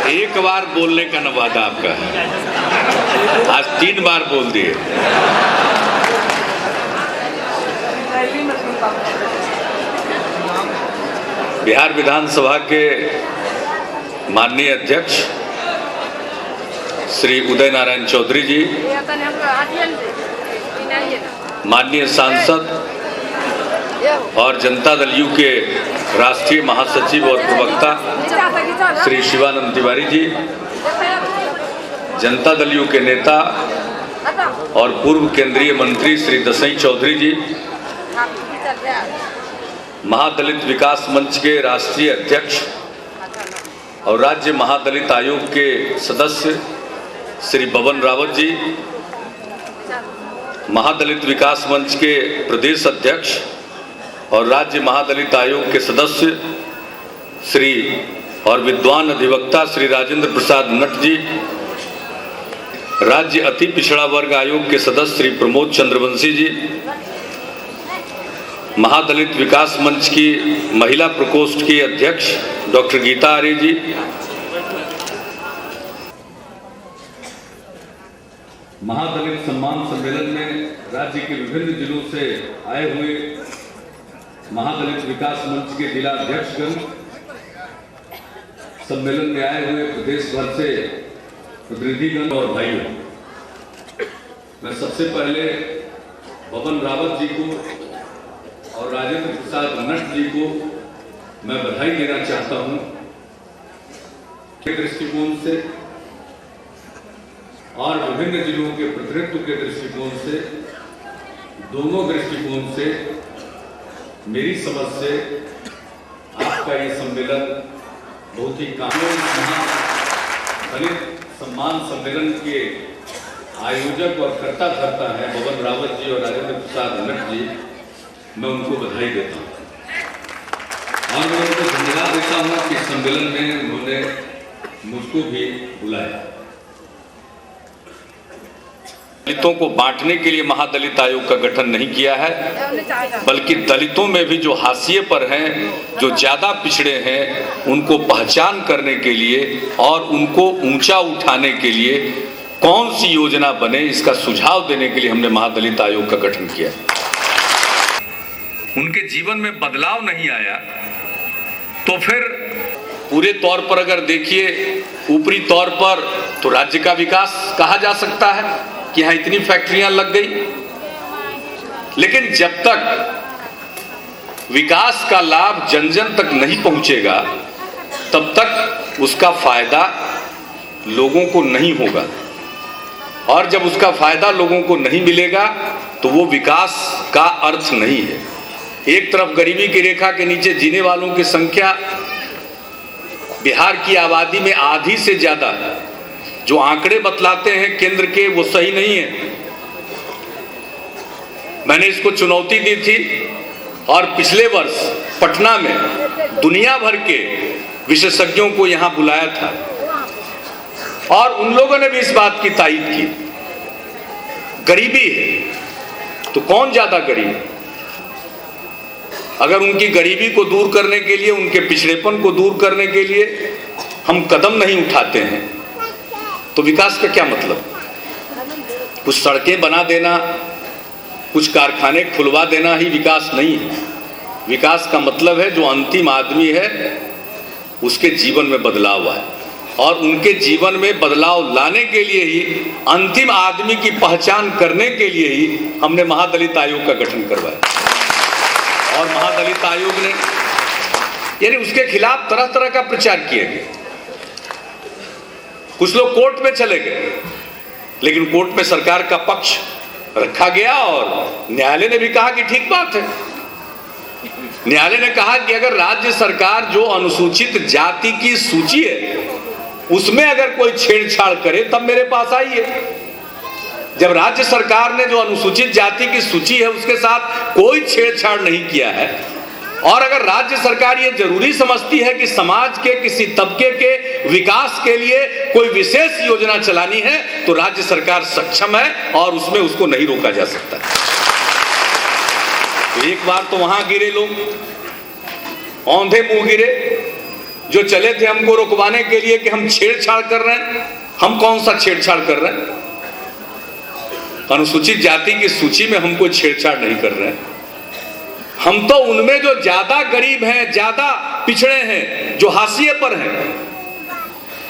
एक बार बोलने का न वादा आपका है, आज 3 बार बोल दिए। बिहार विधानसभा के माननीय अध्यक्ष श्री उदय नारायण चौधरी जी, माननीय सांसद और जनता दल यू के राष्ट्रीय महासचिव और प्रवक्ता श्री शिवानंद तिवारी जी, जनता दल यू के नेता और पूर्व केंद्रीय मंत्री श्री दसई चौधरी जी, महादलित विकास मंच के राष्ट्रीय अध्यक्ष और राज्य महादलित आयोग के सदस्य श्री बबन रावत जी, महादलित विकास मंच के प्रदेश अध्यक्ष और राज्य महादलित आयोग के सदस्य श्री और विद्वान अधिवक्ता श्री राजेंद्र प्रसाद नट जी, राज्य अति पिछड़ा वर्ग आयोग के सदस्य श्री प्रमोद चंद्रवंशी जी, महादलित विकास मंच की महिला प्रकोष्ठ की अध्यक्ष डॉक्टर गीता आर्य जी, महादलित सम्मान सम्मेलन में राज्य के विभिन्न जिलों से आए हुए महादलित विकास मंच के जिला अध्यक्षगण, सम्मेलन में आए हुए प्रदेश भर से प्रतिनिधिगण और भाइयों, मैं सबसे पहले बबन रावत जी को और राजेंद्र प्रसाद नट जी को मैं बधाई देना चाहता हूं के दृष्टिकोण से और विभिन्न जिलों के प्रतिनिधित्व के दृष्टिकोण से, दोनों दृष्टिकोण से मेरी समझ से आपका ये सम्मेलन बहुत ही दलित सम्मान सम्मेलन के आयोजक और कर्ता धर्ता है बबन रावत जी और राजेंद्र प्रसाद नट जी, मैं उनको बधाई देता हूँ और मैं उनको धन्यवाद देता हूँ कि सम्मेलन में उन्होंने मुझको भी बुलाया। दलितों को बांटने के लिए महादलित आयोग का गठन नहीं किया है, बल्कि दलितों में भी जो हाशिए पर हैं, जो ज्यादा पिछड़े हैं, उनको पहचान करने के लिए और उनको ऊंचा उठाने के लिए कौन सी योजना बने, इसका सुझाव देने के लिए हमने महादलित आयोग का गठन किया। उनके जीवन में बदलाव नहीं आया तो फिर पूरे तौर पर अगर देखिए, ऊपरी तौर पर तो राज्य का विकास कहा जा सकता है कि यहां इतनी फैक्ट्रियां लग गई, लेकिन जब तक विकास का लाभ जन जन तक नहीं पहुंचेगा तब तक उसका फायदा लोगों को नहीं होगा, और जब उसका फायदा लोगों को नहीं मिलेगा तो वो विकास का अर्थ नहीं है। एक तरफ गरीबी की रेखा के नीचे जीने वालों की संख्या बिहार की आबादी में आधी से ज्यादा है। जो आंकड़े बतलाते हैं केंद्र के, वो सही नहीं है। मैंने इसको चुनौती दी थी और पिछले वर्ष पटना में दुनिया भर के विशेषज्ञों को यहां बुलाया था और उन लोगों ने भी इस बात की तायीद की। गरीबी है तो कौन ज्यादा गरीब है? अगर उनकी गरीबी को दूर करने के लिए, उनके पिछड़ेपन को दूर करने के लिए हम कदम नहीं उठाते हैं तो विकास का क्या मतलब? कुछ सड़कें बना देना, कुछ कारखाने खुलवा देना ही विकास नहीं है। विकास का मतलब है जो अंतिम आदमी है उसके जीवन में बदलाव आए, और उनके जीवन में बदलाव लाने के लिए ही, अंतिम आदमी की पहचान करने के लिए ही हमने महादलित आयोग का गठन करवाया। और महादलित आयोग ने, यानी उसके खिलाफ तरह तरह का प्रचार किया गया। कुछ लोग कोर्ट में चले गए, लेकिन कोर्ट में सरकार का पक्ष रखा गया और न्यायालय ने भी कहा कि ठीक बात है। न्यायालय ने कहा कि अगर राज्य सरकार जो अनुसूचित जाति की सूची है उसमें अगर कोई छेड़छाड़ करे तब मेरे पास आइए। जब राज्य सरकार ने जो अनुसूचित जाति की सूची है उसके साथ कोई छेड़छाड़ नहीं किया है, और अगर राज्य सरकार ये जरूरी समझती है कि समाज के किसी तबके के विकास के लिए कोई विशेष योजना चलानी है तो राज्य सरकार सक्षम है और उसमें उसको नहीं रोका जा सकता। तो एक बार तो वहां गिरे लोग, औंधे मुंह गिरे, जो चले थे हमको रुकवाने के लिए कि हम छेड़छाड़ कर रहे हैं। हम कौन सा छेड़छाड़ कर रहे हैं? अनुसूचित जाति की सूची में हम कोई छेड़छाड़ नहीं कर रहे हैं। हम तो उनमें जो ज्यादा गरीब हैं, ज्यादा पिछड़े हैं, जो हाशिए पर हैं,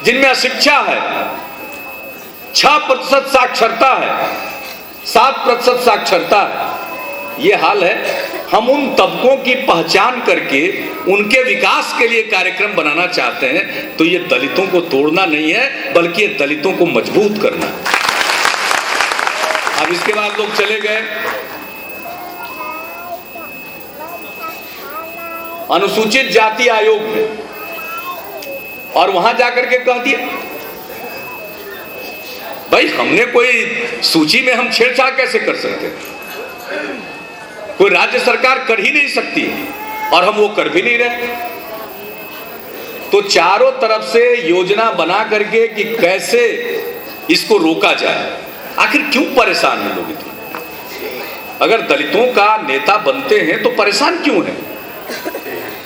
जिनमें अशिक्षा है, 6% साक्षरता है, 7% साक्षरता है, ये हाल है। हम उन तबकों की पहचान करके उनके विकास के लिए कार्यक्रम बनाना चाहते हैं। तो ये दलितों को तोड़ना नहीं है, बल्कि ये दलितों को मजबूत करना है। अब इसके बाद लोग चले गए अनुसूचित जाति आयोग में और वहां जाकर के कह दिया, भाई हमने कोई सूची में हम छेड़छाड़ कैसे कर सकते हैं? कोई राज्य सरकार कर ही नहीं सकती और हम वो कर भी नहीं रहे। तो चारों तरफ से योजना बना करके कि कैसे इसको रोका जाए। आखिर क्यों परेशान हैं लोग इतने? अगर दलितों का नेता बनते हैं तो परेशान क्यों हैं?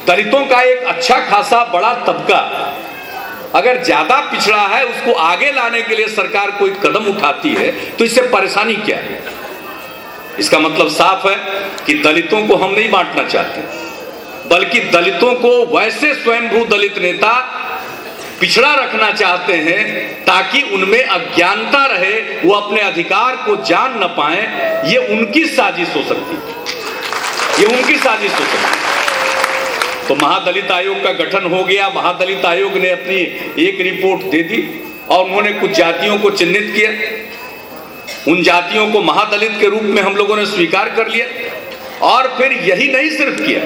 दलितों का एक अच्छा खासा बड़ा तबका अगर ज्यादा पिछड़ा है, उसको आगे लाने के लिए सरकार कोई कदम उठाती है, तो इससे परेशानी क्या है? इसका मतलब साफ है कि दलितों को हम नहीं बांटना चाहते, बल्कि दलितों को वैसे स्वयंभू दलित नेता पिछड़ा रखना चाहते हैं ताकि उनमें अज्ञानता रहे, वो अपने अधिकार को जान न पाए। ये उनकी साजिश हो सकती है, ये उनकी साजिश हो सकती है। तो महादलित आयोग का गठन हो गया। महादलित आयोग ने अपनी एक रिपोर्ट दे दी और उन्होंने कुछ जातियों को चिन्हित किया। उन जातियों को महादलित के रूप में हम लोगों ने स्वीकार कर लिया और फिर यही नहीं सिर्फ किया,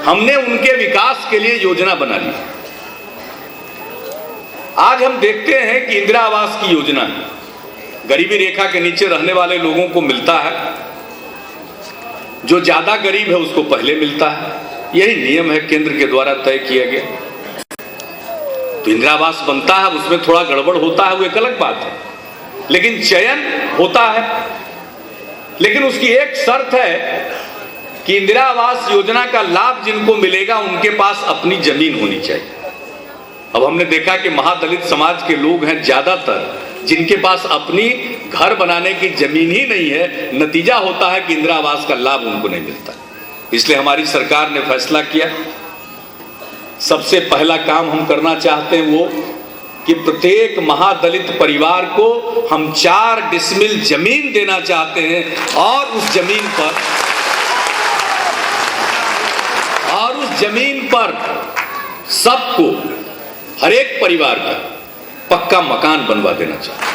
हमने उनके विकास के लिए योजना बना ली। आज हम देखते हैं कि इंदिरा आवास की योजना गरीबी रेखा के नीचे रहने वाले लोगों को मिलता है, जो ज्यादा गरीब है उसको पहले मिलता है। यही नियम है केंद्र के द्वारा तय किया गया। तो इंदिरा आवास बनता है, उसमें थोड़ा गड़बड़ होता है, वो एक अलग बात है, लेकिन चयन होता है। लेकिन उसकी एक शर्त है कि इंदिरा आवास योजना का लाभ जिनको मिलेगा उनके पास अपनी जमीन होनी चाहिए। अब हमने देखा कि महादलित समाज के लोग हैं ज्यादातर, जिनके पास अपनी घर बनाने की जमीन ही नहीं है। नतीजा होता है कि इंदिरा आवास का लाभ उनको नहीं मिलता। इसलिए हमारी सरकार ने फैसला किया, सबसे पहला काम हम करना चाहते हैं वो कि प्रत्येक महादलित परिवार को हम 4 डिसमिल जमीन देना चाहते हैं और उस जमीन पर सबको, हर एक परिवार का पक्का मकान बनवा देना चाहते हैं।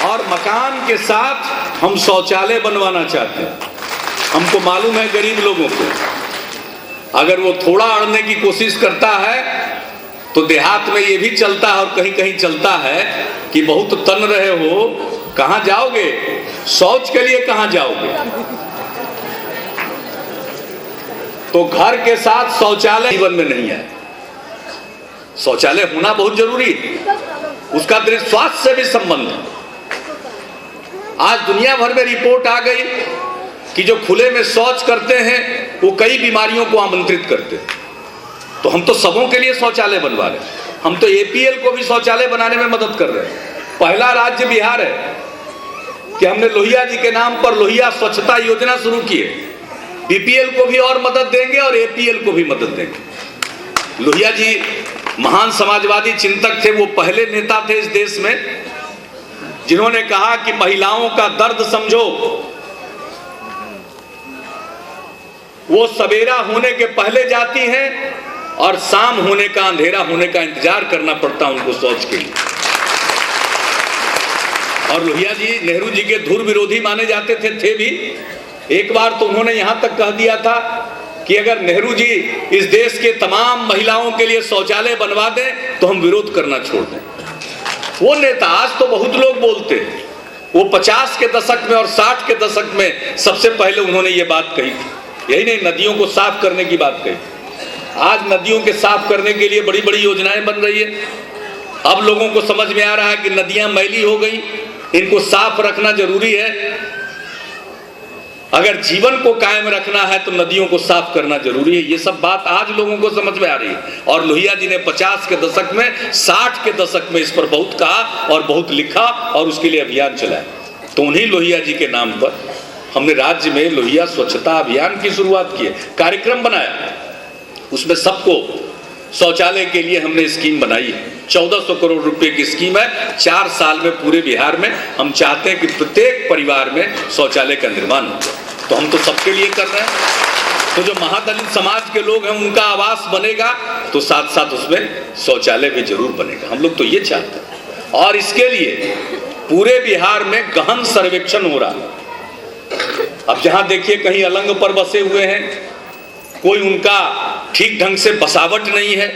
और मकान के साथ हम शौचालय बनवाना चाहते हैं। हमको मालूम है गरीब लोगों को अगर वो थोड़ा अड़ने की कोशिश करता है तो देहात में ये भी चलता है और कहीं कहीं चलता है कि बहुत तन रहे हो, कहां जाओगे, शौच के लिए कहां जाओगे? तो घर के साथ शौचालय जीवन में नहीं है। शौचालय होना बहुत जरूरी है, उसका दृष्टि स्वास्थ्य से भी संबंध है। आज दुनिया भर में रिपोर्ट आ गई कि जो खुले में शौच करते हैं वो कई बीमारियों को आमंत्रित करते हैं। तो हम तो सबों के लिए शौचालय बनवा रहे हैं। हम तो एपीएल को भी शौचालय बनाने में मदद कर रहे हैं। पहला राज्य बिहार है कि हमने लोहिया जी के नाम पर लोहिया स्वच्छता योजना शुरू की है। बीपीएल को भी और मदद देंगे और एपीएल को भी मदद देंगे। लोहिया जी महान समाजवादी चिंतक थे, वो पहले नेता थे इस देश में जिन्होंने कहा कि महिलाओं का दर्द समझो, वो सवेरा होने के पहले जाती हैं और शाम होने का, अंधेरा होने का इंतजार करना पड़ता उनको शौच के लिए। और लोहिया जी नेहरू जी के धुर विरोधी माने जाते थे भी। एक बार तो उन्होंने यहां तक कह दिया था कि अगर नेहरू जी इस देश के तमाम महिलाओं के लिए शौचालय बनवा दें तो हम विरोध करना छोड़ दें। वो नेता आज तो बहुत लोग बोलते हैं, वो 50 के दशक में और 60 के दशक में सबसे पहले उन्होंने ये बात कही थी। यही नहीं, नदियों को साफ करने की बात कही। आज नदियों के साफ करने के लिए बड़ी बड़ी योजनाएं बन रही है। अब लोगों को समझ में आ रहा है कि नदियां मैली हो गई, इनको साफ रखना जरूरी है। अगर जीवन को कायम रखना है तो नदियों को साफ करना जरूरी है। ये सब बात आज लोगों को समझ में आ रही है। और लोहिया जी ने 50 के दशक में, 60 के दशक में इस पर बहुत कहा और बहुत लिखा और उसके लिए अभियान चलाया। तो उन्हीं लोहिया जी के नाम पर हमने राज्य में लोहिया स्वच्छता अभियान की शुरुआत की है, कार्यक्रम बनाया। उसमें सबको शौचालय के लिए हमने स्कीम बनाई है। 1400 करोड़ रुपए की स्कीम है। 4 साल में पूरे बिहार में हम चाहते हैं कि प्रत्येक परिवार में शौचालय का निर्माण हो। तो हम तो सबके लिए कर रहे हैं। तो जो महादलित समाज के लोग हैं उनका आवास बनेगा तो साथ साथ उसमें शौचालय भी जरूर बनेगा। हम लोग तो ये चाहते हैं और इसके लिए पूरे बिहार में गहन सर्वेक्षण हो रहा। अब जहां देखिए कहीं अलंग पर बसे हुए हैं, कोई उनका ठीक ढंग से बसावट नहीं है,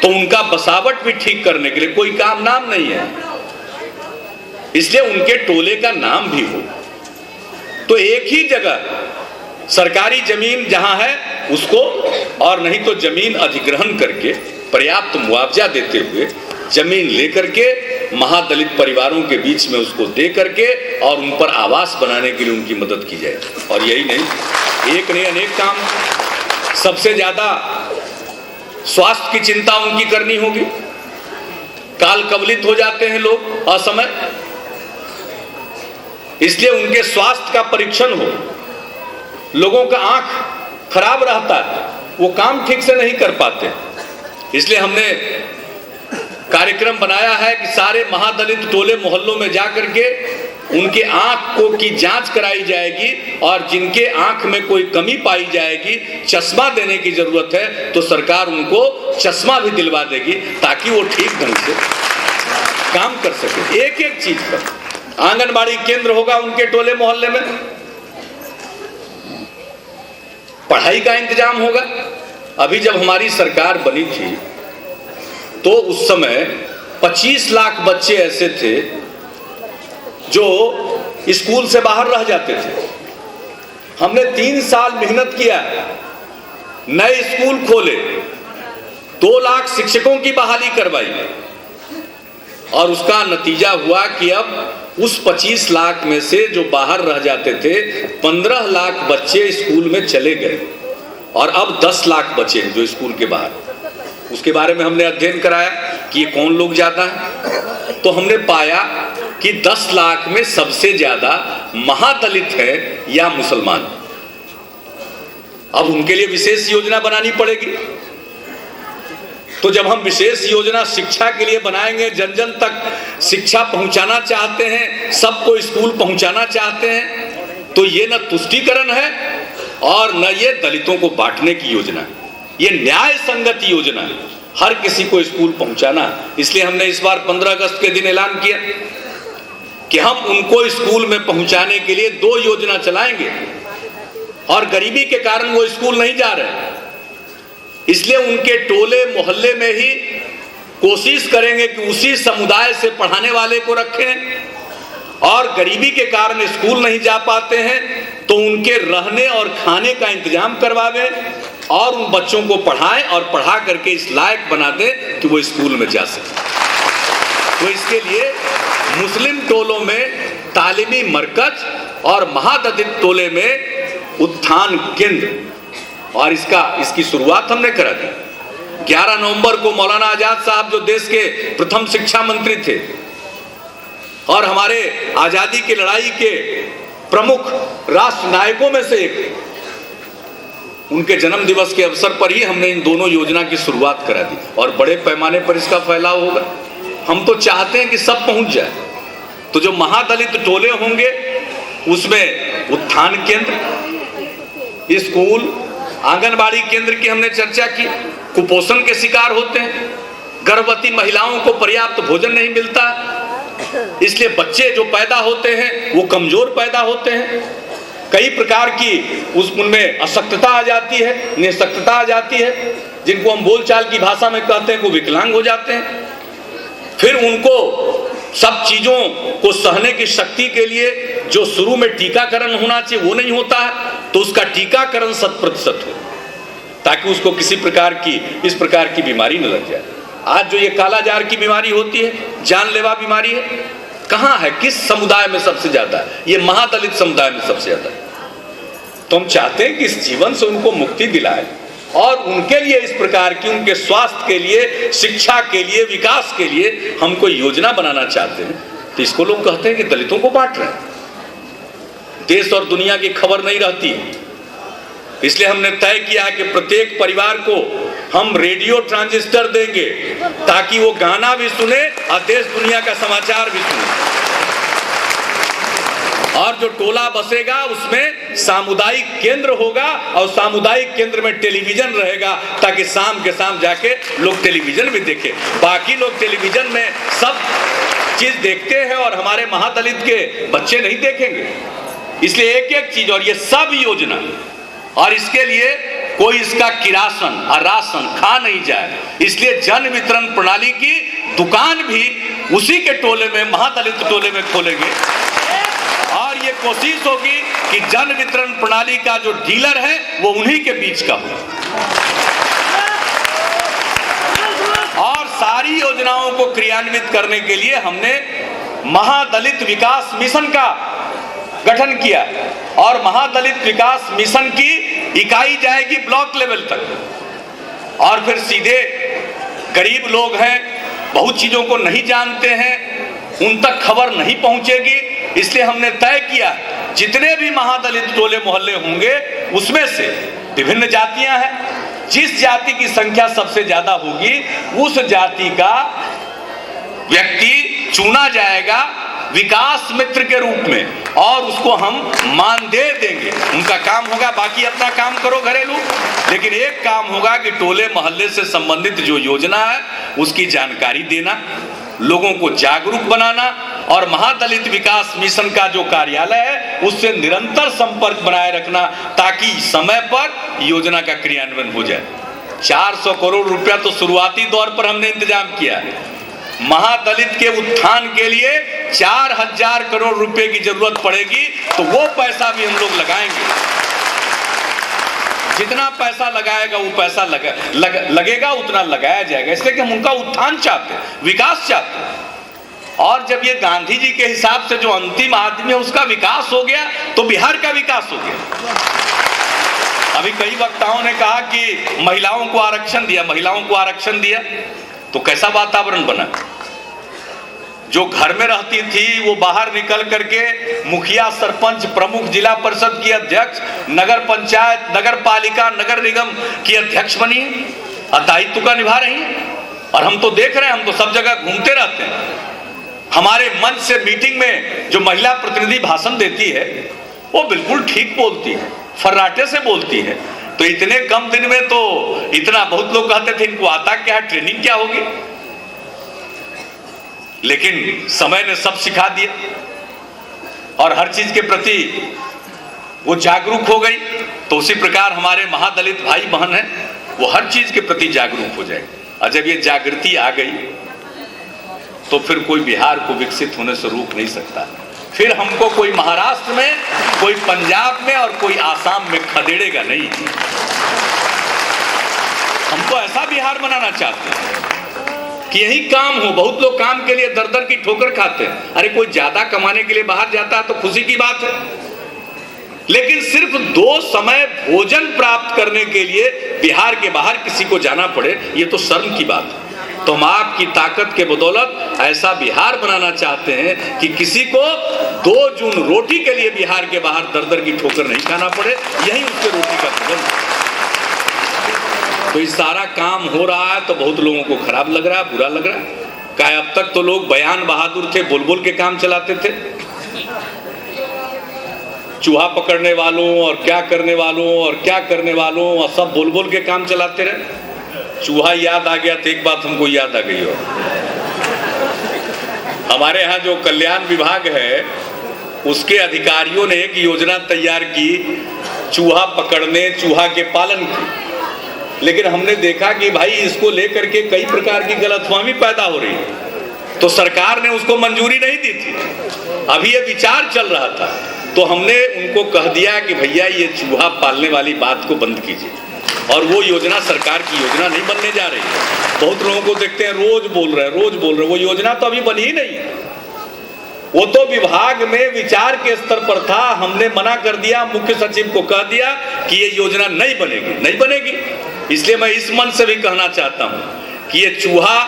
तो उनका बसावट भी ठीक करने के लिए कोई काम नाम नहीं है, इसलिए उनके टोले का नाम भी हो। तो एक ही जगह सरकारी जमीन जहां है उसको, और नहीं तो जमीन अधिग्रहण करके पर्याप्त मुआवजा देते हुए जमीन लेकर के महादलित परिवारों के बीच में उसको दे करके और उन पर आवास बनाने के लिए उनकी मदद की जाए। और यही नहीं, एक नहीं अनेक काम। सबसे ज्यादा स्वास्थ्य की चिंता उनकी करनी होगी। काल कवलित हो जाते हैं लोग असमय, इसलिए उनके स्वास्थ्य का परीक्षण हो। लोगों का आंख खराब रहता है, वो काम ठीक से नहीं कर पाते, इसलिए हमने कार्यक्रम बनाया है कि सारे महादलित टोले मोहल्लों में जाकर के उनके आंख को की जांच कराई जाएगी और जिनके आंख में कोई कमी पाई जाएगी, चश्मा देने की जरूरत है तो सरकार उनको चश्मा भी दिलवा देगी ताकि वो ठीक ढंग से काम कर सके। एक एक चीज पर आंगनबाड़ी केंद्र होगा उनके टोले मोहल्ले में, पढ़ाई का इंतजाम होगा। अभी जब हमारी सरकार बनी थी तो उस समय 25 लाख बच्चे ऐसे थे जो स्कूल से बाहर रह जाते थे। हमने 3 साल मेहनत किया, नए स्कूल खोले, 2 लाख शिक्षकों की बहाली करवाई और उसका नतीजा हुआ कि अब उस 25 लाख में से जो बाहर रह जाते थे 15 लाख बच्चे स्कूल में चले गए और अब 10 लाख बचे जो स्कूल के बाहर। उसके बारे में हमने अध्ययन कराया कि ये कौन लोग ज्यादा हैं, तो हमने पाया कि 10 लाख में सबसे ज्यादा महादलित है या मुसलमान। अब उनके लिए विशेष योजना बनानी पड़ेगी। तो जब हम विशेष योजना शिक्षा के लिए बनाएंगे, जन जन तक शिक्षा पहुंचाना चाहते हैं, सबको स्कूल पहुंचाना चाहते हैं, तो ये न तुष्टीकरण है और न ये दलितों को बांटने की योजना है, ये न्याय संगत योजना है, हर किसी को स्कूल पहुंचाना। इसलिए हमने इस बार 15 अगस्त के दिन ऐलान किया कि हम उनको स्कूल में पहुंचाने के लिए 2 योजना चलाएंगे और गरीबी के कारण वो स्कूल नहीं जा रहे, इसलिए उनके टोले मोहल्ले में ही कोशिश करेंगे कि उसी समुदाय से पढ़ाने वाले को रखें और गरीबी के कारण स्कूल नहीं जा पाते हैं तो उनके रहने और खाने का इंतजाम करवावें और उन बच्चों को पढ़ाएं और पढ़ा करके इस लायक बना दें कि वो स्कूल में जा सके। तो इसके लिए मुस्लिम टोलों में तालीमी मरकज और महादलित टोले में उत्थान केंद्र, और इसकी शुरुआत हमने करा दी। 11 नवंबर को मौलाना आजाद साहब जो देश के प्रथम शिक्षा मंत्री थे और हमारे आजादी की लड़ाई के प्रमुख राष्ट्र नायकों में से एक, उनके जन्म दिवस के अवसर पर ही हमने इन दोनों योजना की शुरुआत करा दी और बड़े पैमाने पर इसका फैलाव होगा। हम तो चाहते हैं कि सब पहुंच जाए। तो जो महादलित टोले होंगे उसमें उत्थान केंद्र, स्कूल, आंगनबाड़ी केंद्र की हमने चर्चा की। कुपोषण के शिकार होते हैं, गर्भवती महिलाओं को पर्याप्त भोजन नहीं मिलता, इसलिए बच्चे जो पैदा होते हैं वो कमजोर पैदा होते हैं, कई प्रकार की उनमें अशक्तता आ जाती है, निःशक्तता आ जाती है, जिनको हम बोलचाल की भाषा में कहते हैं वो विकलांग हो जाते हैं। फिर उनको सब चीजों को सहने की शक्ति के लिए जो शुरू में टीकाकरण होना चाहिए वो नहीं होता है, तो उसका टीकाकरण 100% हो ताकि उसको किसी प्रकार की इस प्रकार की बीमारी न लग जाए। आज जो ये कालाजार की बीमारी होती है, जानलेवा बीमारी है, कहाँ है, किस समुदाय में सबसे ज्यादा है? ये महादलित समुदाय में सबसे ज्यादा है। तो हम चाहते हैं कि इस जीवन से उनको मुक्ति दिलाए और उनके लिए इस प्रकार की, उनके स्वास्थ्य के लिए, शिक्षा के लिए, विकास के लिए हम कोई योजना बनाना चाहते हैं। तो इसको लोग कहते हैं कि दलितों को बांट रहे हैं। देश और दुनिया की खबर नहीं रहती है, इसलिए हमने तय किया कि प्रत्येक परिवार को हम रेडियो ट्रांजिस्टर देंगे ताकि वो गाना भी सुने और देश दुनिया का समाचार भी सुने। और जो टोला बसेगा उसमें सामुदायिक केंद्र होगा और सामुदायिक केंद्र में टेलीविजन रहेगा ताकि शाम के शाम जाके लोग टेलीविजन भी देखें। बाकी लोग टेलीविजन में सब चीज देखते हैं और हमारे महादलित के बच्चे नहीं देखेंगे। इसलिए एक एक चीज, और ये सब योजना, और इसके लिए कोई इसका किरासन और राशन खा नहीं जाए, इसलिए जन वितरण प्रणाली की दुकान भी उसी के टोले में, महादलित टोले में खोलेंगे। और ये कोशिश होगी कि जन वितरण प्रणाली का जो डीलर है वो उन्हीं के बीच का हो। और सारी योजनाओं को क्रियान्वित करने के लिए हमने महादलित विकास मिशन का गठन किया और महादलित विकास मिशन की इकाई जाएगी ब्लॉक लेवल तक। और फिर सीधे गरीब लोग हैं, बहुत चीजों को नहीं जानते हैं, उन तक खबर नहीं पहुंचेगी। इसलिए हमने तय किया जितने भी महादलित टोले मोहल्ले होंगे उसमें से विभिन्न जातियां हैं, जिस जाति की संख्या सबसे ज्यादा होगी उस जाति का व्यक्ति चुना जाएगा विकास मित्र के रूप में और उसको हम मानदेय देंगे। उनका काम होगा, बाकी अपना काम करो घरेलू, लेकिन एक काम होगा कि टोले मोहल्ले से संबंधित जो योजना है उसकी जानकारी देना, लोगों को जागरूक बनाना और महादलित विकास मिशन का जो कार्यालय है उससे निरंतर संपर्क बनाए रखना ताकि समय पर योजना का क्रियान्वयन हो जाए। 400 करोड़ रुपया तो शुरुआती दौर पर हमने इंतजाम किया है। महादलित के उत्थान के लिए 4000 करोड़ रुपए की जरूरत पड़ेगी, तो वो पैसा भी हम लोग लगाएंगे। जितना पैसा लगाएगा वो पैसा लगेगा, उतना लगाया जाएगा, इसलिए कि हम उनका उत्थान चाहते हैं, विकास चाहते हैं। और जब ये गांधी जी के हिसाब से जो अंतिम आदमी है उसका विकास हो गया तो बिहार का विकास हो गया। अभी कई वक्ताओं ने कहा कि महिलाओं को आरक्षण दिया, महिलाओं को आरक्षण दिया, तो कैसा वातावरण बना। जो घर में रहती थी वो बाहर निकल करके मुखिया, सरपंच, प्रमुख, जिला परिषद की अध्यक्ष, नगर पंचायत, नगर पालिका, नगर निगम की अध्यक्ष बनी और दायित्व का निभा रही है। और हम तो देख रहे हैं, हम तो सब जगह घूमते रहते हैं। हमारे मंच से मीटिंग में जो महिला प्रतिनिधि भाषण देती है वो बिल्कुल ठीक बोलती है, फर्राटे से बोलती है। तो इतने कम दिन में तो इतना, बहुत लोग कहते थे इनको आता क्या है, ट्रेनिंग क्या होगी, लेकिन समय ने सब सिखा दिया और हर चीज के प्रति वो जागरूक हो गई। तो उसी प्रकार हमारे महादलित भाई बहन हैं, वो हर चीज के प्रति जागरूक हो जाएंगे। और जब ये जागृति आ गई तो फिर कोई बिहार को विकसित होने से रोक नहीं सकता। फिर हमको कोई महाराष्ट्र में, कोई पंजाब में और कोई आसाम में खदेड़ेगा नहीं। हमको ऐसा बिहार बनाना चाहते हैं कि यही काम हो। बहुत लोग काम के लिए दर दर की ठोकर खाते हैं। अरे कोई ज्यादा कमाने के लिए बाहर जाता है तो खुशी की बात है, लेकिन सिर्फ 2 समय भोजन प्राप्त करने के लिए बिहार के बाहर किसी को जाना पड़े, ये तो शर्म की बात है। तो हम आपकी ताकत के बदौलत ऐसा बिहार बनाना चाहते हैं कि किसी को 2 जून रोटी के लिए बिहार के बाहर दर दर की ठोकर नहीं खाना पड़े, यही उसके रोटी का प्रबंध। तो ये सारा काम हो रहा है तो बहुत लोगों को खराब लग रहा है, बुरा लग रहा है। क्या अब तक तो लोग बयान बहादुर थे, बोल बोल के काम चलाते थे। चूहा पकड़ने वालों और क्या करने वालों और क्या करने वालों और सब बोल बोल के काम चलाते रहे। चूहा याद आ गया तो एक बात हमको याद आ गई हो, हमारे यहाँ जो कल्याण विभाग है उसके अधिकारियों ने एक योजना तैयार की चूहा पकड़ने, चूहा के पालन की। लेकिन हमने देखा कि भाई इसको लेकर के कई प्रकार की गलतफहमी पैदा हो रही है, तो सरकार ने उसको मंजूरी नहीं दी थी। अभी ये विचार चल रहा था तो हमने उनको कह दिया कि भैया ये चूहा पालने वाली बात को बंद कीजिए, और वो योजना सरकार की योजना नहीं बनने जा रही है। बहुत लोगों को देखते हैं रोज बोल रहे हैं, वो योजना तो अभी बनी ही नहीं है। वो तो विभाग में विचार के स्तर पर था, हमने मना कर दिया, मुख्य सचिव को कह दिया कि ये योजना नहीं बनेगी। इसलिए मैं इस मन से भी कहना चाहता हूं कि ये चूहा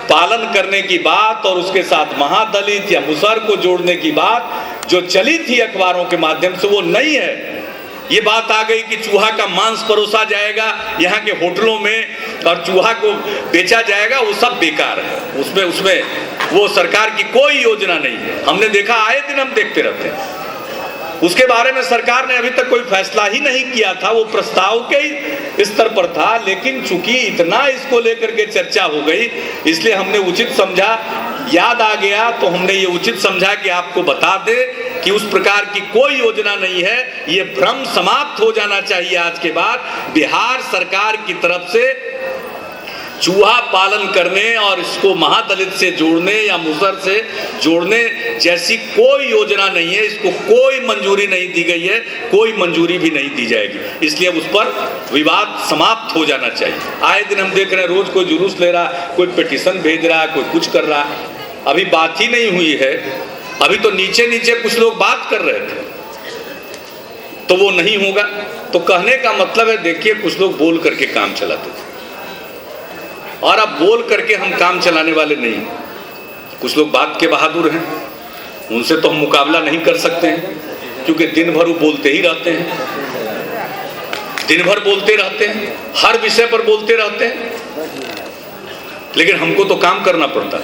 पालन करने की बात और उसके साथ महादलित या मुसहर को जोड़ने की बात जो चली थी अखबारों के माध्यम से, वो नहीं है। ये बात आ गई कि चूहा का मांस परोसा जाएगा यहाँ के होटलों में और चूहा को बेचा जाएगा, वो सब बेकार है। उसमें वो सरकार की कोई योजना नहीं है। हमने देखा, आए दिन हम देखते रहते हैं। उसके बारे में सरकार ने अभी तक कोई फैसला ही नहीं किया था, वो प्रस्ताव के स्तर पर था। लेकिन चूंकि इतना इसको लेकर के चर्चा हो गई, इसलिए हमने उचित समझा, याद आ गया तो हमने ये उचित समझा कि आपको बता दे कि उस प्रकार की कोई योजना नहीं है। ये भ्रम समाप्त हो जाना चाहिए। आज के बाद बिहार सरकार की तरफ से चूहा पालन करने और इसको महादलित से जोड़ने या मुसहर से जोड़ने जैसी कोई योजना नहीं है। इसको कोई मंजूरी नहीं दी गई है, कोई मंजूरी भी नहीं दी जाएगी। इसलिए उस पर विवाद समाप्त हो जाना चाहिए। आए दिन हम देख रहे हैं, रोज कोई जुलूस ले रहा, कोई पिटीशन भेज रहा, कोई कुछ कर रहा। अभी बात ही नहीं हुई है, अभी तो नीचे नीचे कुछ लोग बात कर रहे थे, तो वो नहीं होगा। तो कहने का मतलब है, देखिए, कुछ लोग बोल करके काम चलाते थे और अब बोल करके हम काम चलाने वाले नहीं। कुछ लोग बात के बहादुर हैं, उनसे तो हम मुकाबला नहीं कर सकते हैं, क्योंकि दिन भर वो बोलते ही रहते हैं, दिन भर बोलते रहते हैं, हर विषय पर बोलते रहते हैं। लेकिन हमको तो काम करना पड़ता है।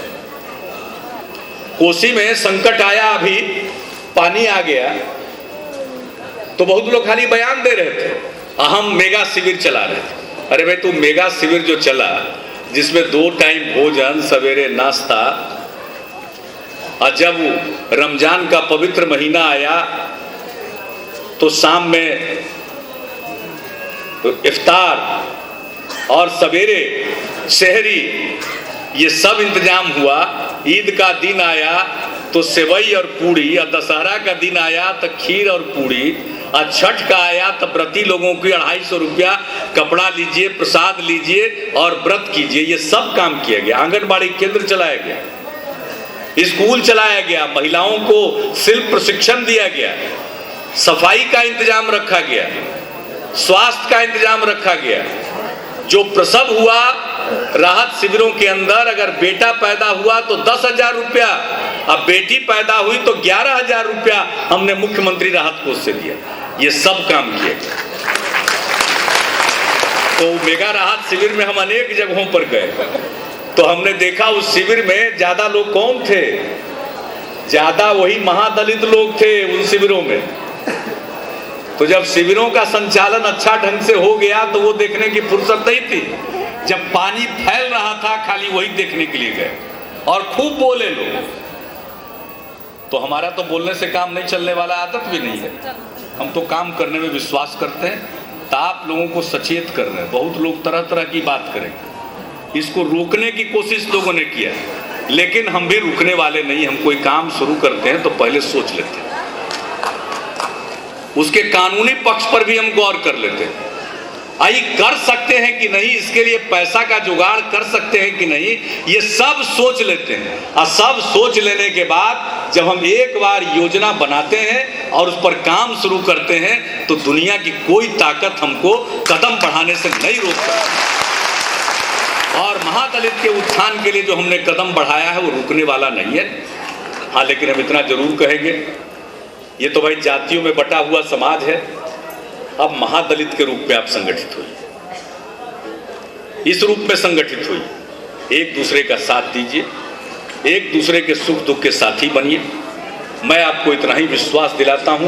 कोसी में संकट आया, अभी पानी आ गया, तो बहुत लोग खाली बयान दे रहे थे, हम मेगा शिविर चला रहे थे। अरे भाई, तू मेगा शिविर जो चला, जिसमें 2 टाइम भोजन, सवेरे नाश्ता, और जब रमजान का पवित्र महीना आया तो शाम में इफ्तार और सवेरे शहरी, ये सब इंतजाम हुआ। ईद का दिन आया तो सेवई और पूड़ी, और दशहरा का दिन आया तो खीर और पूड़ी, और छठ का आया तो व्रती लोगों की 250 रुपया कपड़ा लीजिए, प्रसाद लीजिए और व्रत कीजिए। ये सब काम किया गया। आंगनबाड़ी केंद्र चलाया गया, स्कूल चलाया गया, महिलाओं को शिल्प प्रशिक्षण दिया गया, सफाई का इंतजाम रखा गया, स्वास्थ्य का इंतजाम रखा गया। जो प्रसव हुआ राहत शिविरों के अंदर, अगर बेटा पैदा हुआ तो 10,000 रुपया, अब बेटी पैदा हुई तो 11,000 रुपया हमने मुख्यमंत्री राहत कोष से दिया। ये सब काम किया गया। तो मेगा राहत शिविर में हम अनेक जगहों पर गए, तो हमने देखा उस शिविर में ज्यादा लोग कौन थे? ज्यादा वही महादलित लोग थे उन शिविरों में। तो जब शिविरों का संचालन अच्छा ढंग से हो गया तो वो देखने की फुर्सत नहीं थी। जब पानी फैल रहा था, खाली वही देखने के लिए गए और खूब बोले लोग। तो हमारा तो बोलने से काम नहीं चलने वाला, आदत भी नहीं है। हम तो काम करने में विश्वास करते हैं। तो आप लोगों को सचेत कर रहे हैं। बहुत लोग तरह तरह की बात करेंगे, इसको रोकने की कोशिश लोगों ने किया, लेकिन हम भी रुकने वाले नहीं। हम कोई काम शुरू करते हैं तो पहले सोच लेते हैं, उसके कानूनी पक्ष पर भी हम गौर कर लेते हैं। आई कर सकते हैं कि नहीं, इसके लिए पैसा का जुगाड़ कर सकते हैं कि नहीं, ये सब सोच लेते हैं। और सब सोच लेने के बाद जब हम एक बार योजना बनाते हैं और उस पर काम शुरू करते हैं, तो दुनिया की कोई ताकत हमको कदम बढ़ाने से नहीं रोक सकती। और महादलित के उत्थान के लिए जो हमने कदम बढ़ाया है वो रुकने वाला नहीं है। हाँ, लेकिन हम इतना जरूर कहेंगे, ये तो भाई जातियों में बटा हुआ समाज है। अब महादलित के रूप में आप संगठित हुई, इस रूप में संगठित हुई, एक दूसरे का साथ दीजिए, एक दूसरे के सुख दुख के साथी बनिए। मैं आपको इतना ही विश्वास दिलाता हूं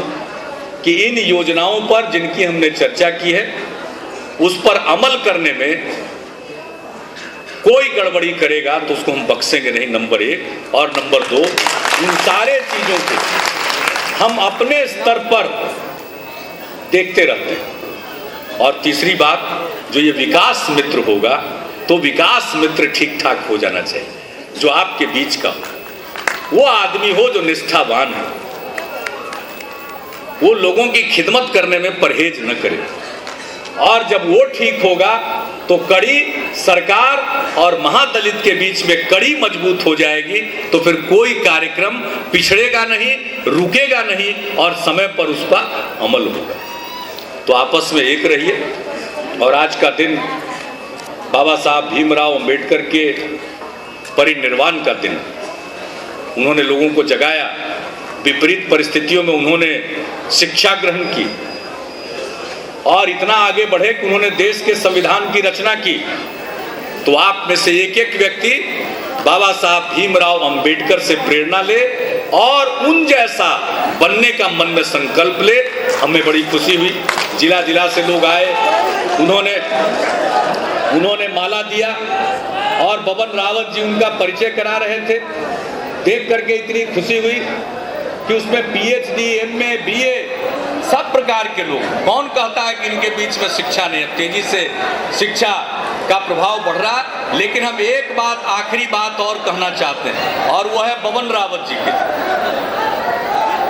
कि इन योजनाओं पर जिनकी हमने चर्चा की है, उस पर अमल करने में कोई गड़बड़ी करेगा तो उसको हम बख्शेंगे नहीं, नंबर 1। और नंबर 2, इन सारे चीजों को हम अपने स्तर पर देखते रहते हैं। और तीसरी बात, जो ये विकास मित्र होगा, तो विकास मित्र ठीक ठाक हो जाना चाहिए, जो आपके बीच का हो। वो आदमी हो जो निष्ठावान है, वो लोगों की खिदमत करने में परहेज न करे, और जब वो ठीक होगा तो कड़ी सरकार और महादलित के बीच में कड़ी मजबूत हो जाएगी। तो फिर कोई कार्यक्रम पिछड़ेगा नहीं, रुकेगा नहीं और समय पर उसका अमल होगा। तो आपस में एक रहिए। और आज का दिन बाबा साहब भीमराव अंबेडकर के परिनिर्वाण का दिन। उन्होंने लोगों को जगाया, विपरीत परिस्थितियों में उन्होंने शिक्षा ग्रहण की और इतना आगे बढ़े कि उन्होंने देश के संविधान की रचना की। तो आप में से एक एक व्यक्ति बाबा साहब भीमराव अंबेडकर से प्रेरणा ले और उन जैसा बनने का मन में संकल्प ले। हमें बड़ी खुशी हुई, जिला जिला से लोग आए, उन्होंने माला दिया और बबन रावत जी उनका परिचय करा रहे थे। देख करके इतनी खुशी हुई कि उसमें PhD, MA, BA सब प्रकार के लोग। कौन कहता है कि इनके बीच में शिक्षा नहीं है? तेजी से शिक्षा का प्रभाव बढ़ रहा है। लेकिन हम एक बात, आखिरी बात और कहना चाहते हैं और वो है बबन रावत जी की।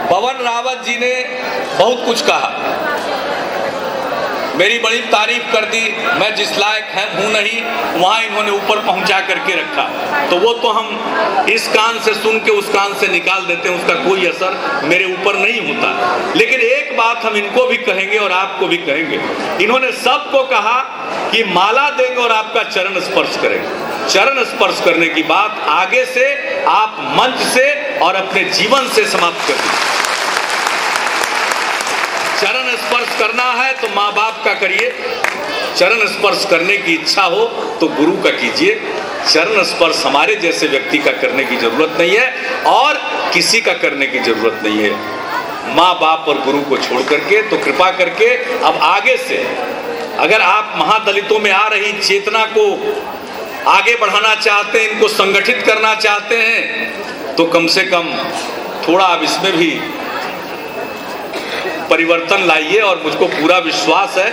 बबन रावत जी ने बहुत कुछ कहा, मेरी बड़ी तारीफ कर दी। मैं जिस लायक हूँ नहीं, वहाँ इन्होंने ऊपर पहुँचा करके रखा। तो वो तो हम इस कान से सुन के उस कान से निकाल देते हैं, उसका कोई असर मेरे ऊपर नहीं होता। लेकिन एक बात हम इनको भी कहेंगे और आपको भी कहेंगे। इन्होंने सबको कहा कि माला देंगे और आपका चरण स्पर्श करेंगे। चरण स्पर्श करने की बात आगे से आप मंच से और अपने जीवन से समाप्त कर दीजिए। चरण स्पर्श करना है तो माँ बाप का करिए, चरण स्पर्श करने की इच्छा हो तो गुरु का कीजिए। चरण स्पर्श हमारे जैसे व्यक्ति का करने की जरूरत नहीं है और किसी का करने की जरूरत नहीं है, माँ बाप और गुरु को छोड़ करके। तो कृपा करके अब आगे से अगर आप महादलितों में आ रही चेतना को आगे बढ़ाना चाहते हैं, इनको संगठित करना चाहते हैं, तो कम से कम थोड़ा अब इसमें भी परिवर्तन लाइए। और मुझको पूरा विश्वास है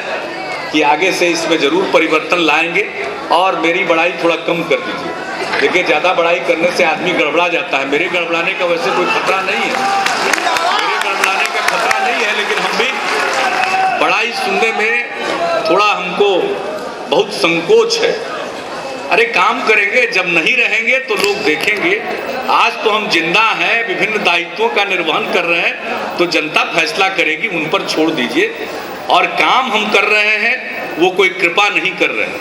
कि आगे से इसमें जरूर परिवर्तन लाएंगे। और मेरी बड़ाई थोड़ा कम कर दीजिए। देखिए, ज़्यादा बड़ाई करने से आदमी गड़बड़ा जाता है। मेरे गड़बड़ाने का वैसे कोई खतरा नहीं है, मेरे गड़बड़ाने का खतरा नहीं है, लेकिन हम भी बड़ाई सुनने में थोड़ा हमको बहुत संकोच है। अरे काम करेंगे, जब नहीं रहेंगे तो लोग देखेंगे। आज तो हम जिंदा हैं, विभिन्न दायित्वों का निर्वहन कर रहे हैं, तो जनता फैसला करेगी, उन पर छोड़ दीजिए। और काम हम कर रहे हैं, वो कोई कृपा नहीं कर रहे हैं।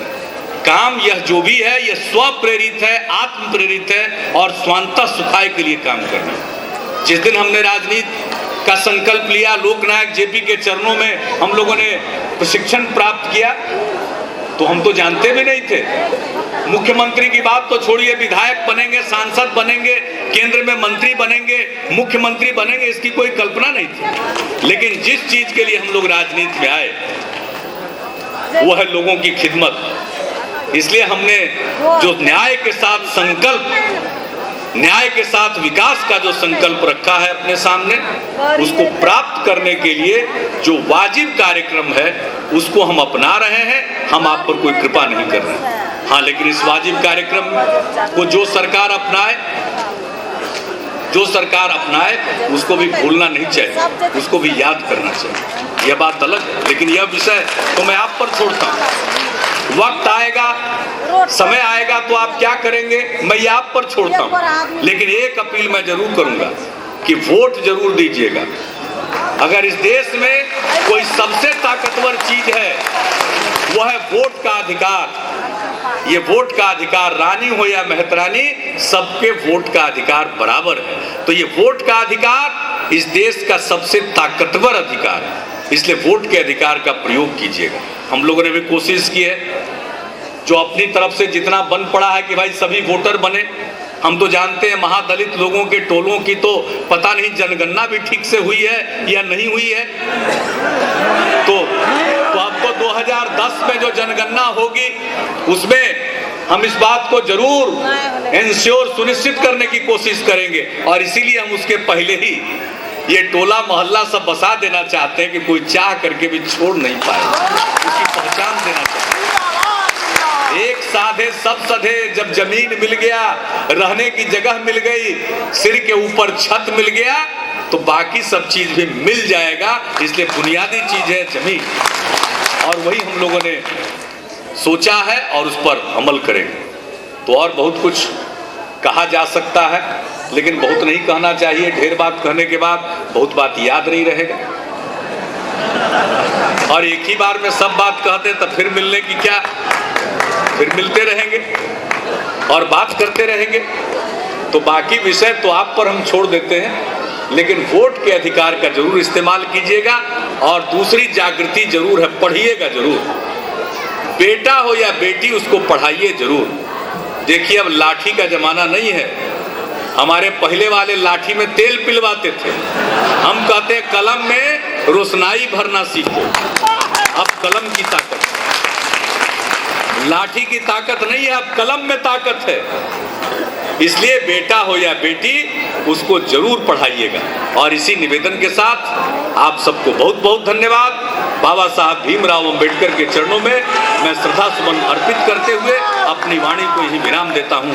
काम यह जो भी है, यह स्व प्रेरित है, आत्म प्रेरित है और स्वांतः सुखाय के लिए काम कर रहे हैं। जिस दिन हमने राजनीति का संकल्प लिया, लोकनायक JP के चरणों में हम लोगों ने प्रशिक्षण प्राप्त किया, तो हम तो जानते भी नहीं थे। मुख्यमंत्री की बात तो छोड़िए, विधायक बनेंगे, सांसद बनेंगे, केंद्र में मंत्री बनेंगे, मुख्यमंत्री बनेंगे, इसकी कोई कल्पना नहीं थी। लेकिन जिस चीज के लिए हम लोग राजनीति में आए वो है लोगों की खिदमत। इसलिए हमने जो न्याय के साथ संकल्प, न्याय के साथ विकास का जो संकल्प रखा है अपने सामने, उसको प्राप्त करने के लिए जो वाजिब कार्यक्रम है उसको हम अपना रहे हैं। हम आप पर कोई कृपा नहीं कर रहे हैं। हाँ, लेकिन इस वाजिब कार्यक्रम को जो सरकार अपनाए उसको भी भूलना नहीं चाहिए, उसको भी याद करना चाहिए। यह बात अलग है, लेकिन यह विषय तो मैं आप पर छोड़ता हूँ। वक्त आएगा, समय आएगा तो आप क्या करेंगे मैं ये आप पर छोड़ता हूँ। लेकिन एक अपील मैं जरूर करूंगा कि वोट जरूर दीजिएगा। अगर इस देश में कोई सबसे ताकतवर चीज है वो है वोट का अधिकार। ये वोट का अधिकार, रानी हो या मेहतरानी, सबके वोट का अधिकार बराबर है। तो ये वोट का अधिकार इस देश का सबसे ताकतवर अधिकार है, इसलिए वोट के अधिकार का प्रयोग कीजिएगा। हम लोगों ने भी कोशिश की है, जो अपनी तरफ से जितना बन पड़ा है कि भाई सभी वोटर बने। हम तो जानते हैं महादलित लोगों के टोलों की तो पता नहीं जनगणना भी ठीक से हुई है या नहीं हुई है। तो अब तो 2010 में जो जनगणना होगी उसमें हम इस बात को जरूर इंश्योर सुनिश्चित करने की कोशिश करेंगे। और इसीलिए हम उसके पहले ही ये टोला मोहल्ला सब बसा देना चाहते हैं कि कोई चाह करके भी छोड़ नहीं पाए, उसकी पहचान देना चाहते हैं। एक साधे सब सधे, जब जमीन मिल गया, रहने की जगह मिल गई, सिर के ऊपर छत मिल गया, तो बाकी सब चीज भी मिल जाएगा। इसलिए बुनियादी चीज है जमीन। और वही हम लोगों ने सोचा है और उस पर अमल करेंगे। तो और बहुत कुछ कहा जा सकता है, लेकिन बहुत नहीं कहना चाहिए। ढेर बात कहने के बाद बहुत बात याद नहीं रहेगा, और एक ही बार में सब बात कहते तब फिर मिलने की क्या, फिर मिलते रहेंगे और बात करते रहेंगे। तो बाकी विषय तो आप पर हम छोड़ देते हैं, लेकिन वोट के अधिकार का जरूर इस्तेमाल कीजिएगा। और दूसरी जागृति जरूर है, पढ़िएगा जरूर। बेटा हो या बेटी, उसको पढ़ाइए जरूर। देखिए अब लाठी का जमाना नहीं है। हमारे पहले वाले लाठी में तेल पिलवाते थे, हम कहते हैं कलम में रोशनाई भरना सीखो। अब कलम की ताकत, लाठी की ताकत नहीं है, अब कलम में ताकत है। इसलिए बेटा हो या बेटी, उसको जरूर पढ़ाइएगा। और इसी निवेदन के साथ आप सबको बहुत बहुत धन्यवाद। बाबा साहब भीमराव अंबेडकर के चरणों में मैं श्रद्धा सुमन अर्पित करते हुए अपनी वाणी को यही विराम देता हूं।